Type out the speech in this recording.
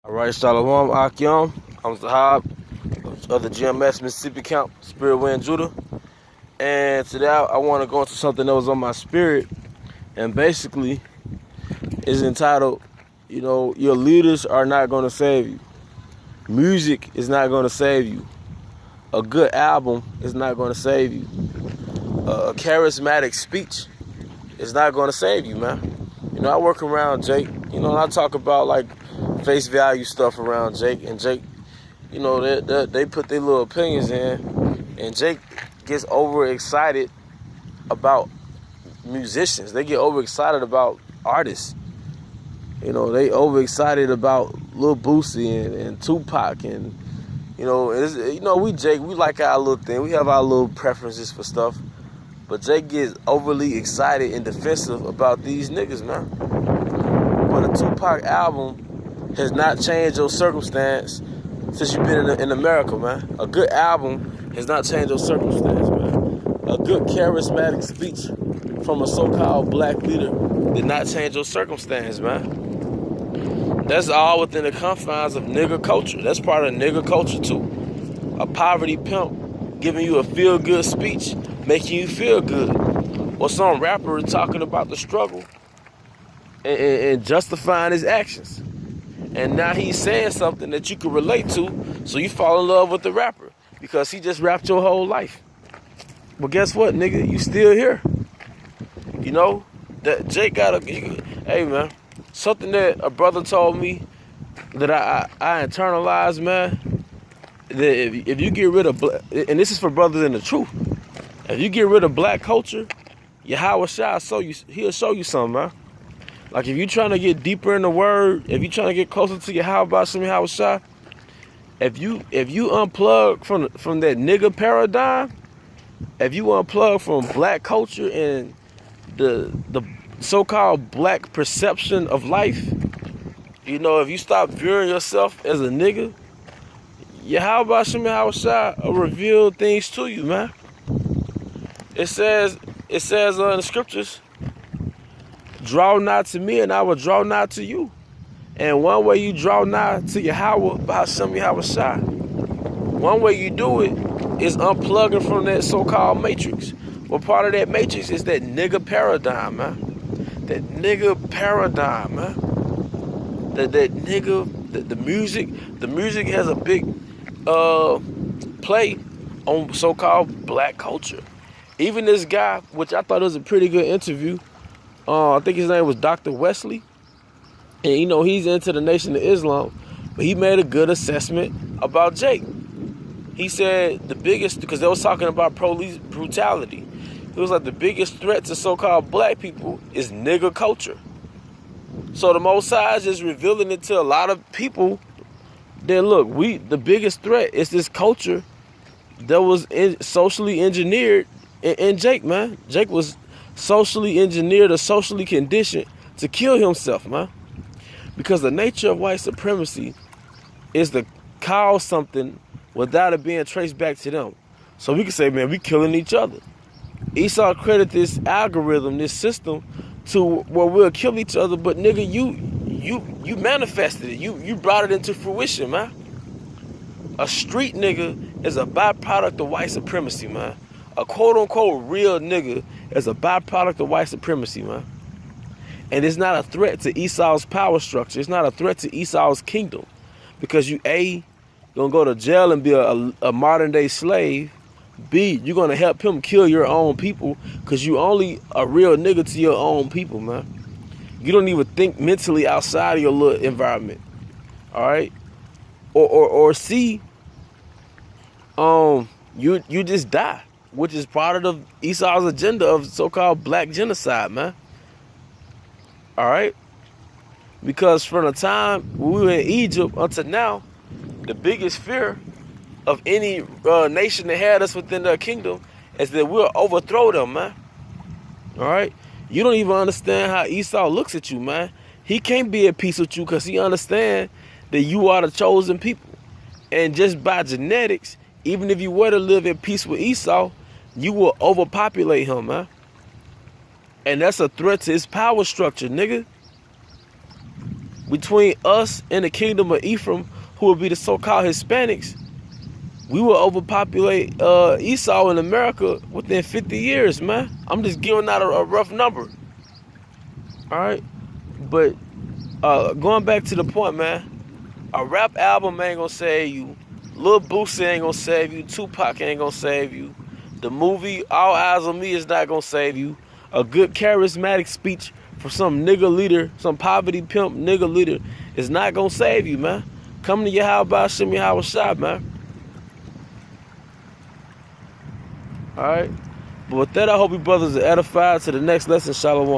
All right, Shalom Akyam. I'm Zahab of the GMS Mississippi Camp, Spirit Wind Judah. And today I want to go into something that was on my spirit, and basically is entitled, your leaders are not going to save you. Music is not going to save you. A good album is not going to save you. A charismatic speech is not going to save you, man. I work around Jake, and I talk about like face value stuff around Jake, and Jake, they put their little opinions in, and Jake gets overexcited about musicians. They get overexcited about artists. They overexcited about Lil Boosie and Tupac, and we Jake, we like our little thing. We have our little preferences for stuff. But Jake gets overly excited and defensive about these niggas, man. But a Tupac album has not changed your circumstance since you've been in America, man. A good album has not changed your circumstance, man. A good charismatic speech from a so-called black leader did not change your circumstance, man. That's all within the confines of nigga culture. That's part of nigga culture, too. A poverty pimp giving you a feel-good speech, making you feel good. Or some rapper talking about the struggle and justifying his actions. And now he's saying something that you can relate to, so you fall in love with the rapper because he just rapped your whole life. But guess what, nigga? You still here. That Jake hey, man, something that a brother told me that I internalized, man, that if you get rid of, and this is for brothers in the truth, if you get rid of black culture, Yahweh Shai he'll show you something, man. Like if you're trying to get deeper in the word, if you're trying to get closer to Yahweh Shai, if you unplug from that nigga paradigm, if you unplug from black culture and the so-called black perception of life, if you stop viewing yourself as a nigga, Yahweh Shai will reveal things to you, man. It says in the scriptures, draw nigh to me and I will draw nigh to you. And one way you draw nigh to Yahweh, B'Hashem Yahweh Shai, one way you do it is unplugging from that so-called matrix. Well, part of that matrix is that nigga paradigm, man. That nigga paradigm, man. That nigga, the music has a big play on so-called black culture. Even this guy, which I thought was a pretty good interview, I think his name was Dr. Wesley, and he's into the Nation of Islam, but he made a good assessment about Jake. He said the biggest, because they was talking about police brutality, it was like the biggest threat to so-called black people is nigga culture. So the Most High is just revealing it to a lot of people that, look, the biggest threat is this culture that was socially engineered in Jake, man. Jake was socially engineered or socially conditioned to kill himself, man. Because the nature of white supremacy is to cause something without it being traced back to them. So we can say, man, we killing each other. Esau credit this algorithm, this system, to where we'll kill each other, but nigga, you manifested it. You brought it into fruition, man. A street nigga is a byproduct of white supremacy, man. A quote-unquote real nigga is a byproduct of white supremacy, man. And it's not a threat to Esau's power structure. It's not a threat to Esau's kingdom. Because you, A, gonna go to jail and be a modern-day slave. B, you're gonna help him kill your own people because you only a real nigga to your own people, man. You don't even think mentally outside of your little environment. All right? Or C, you just die, which is part of Esau's agenda of so-called black genocide, man. All right? Because from the time we were in Egypt until now, the biggest fear of any nation that had us within their kingdom is that we'll overthrow them, man. All right? You don't even understand how Esau looks at you, man. He can't be at peace with you because he understands that you are the chosen people. And just by genetics, even if you were to live in peace with Esau, you will overpopulate him, man. And that's a threat to his power structure, nigga. between us and the kingdom of Ephraim, who will be the so-called Hispanics, we will overpopulate Esau in America within 50 years, man. I'm just giving out a rough number. All right? But going back to the point, man, a rap album ain't gonna save you. Lil Boosie ain't gonna save you. Tupac ain't gonna save you. The movie All Eyes on Me is not gonna save you. A good charismatic speech from some nigga leader, some poverty pimp nigga leader is not gonna save you, man. Come to your house, Shimmy Howard shop, man. Alright? But with that, I hope you brothers are edified. To the next lesson, Shalom.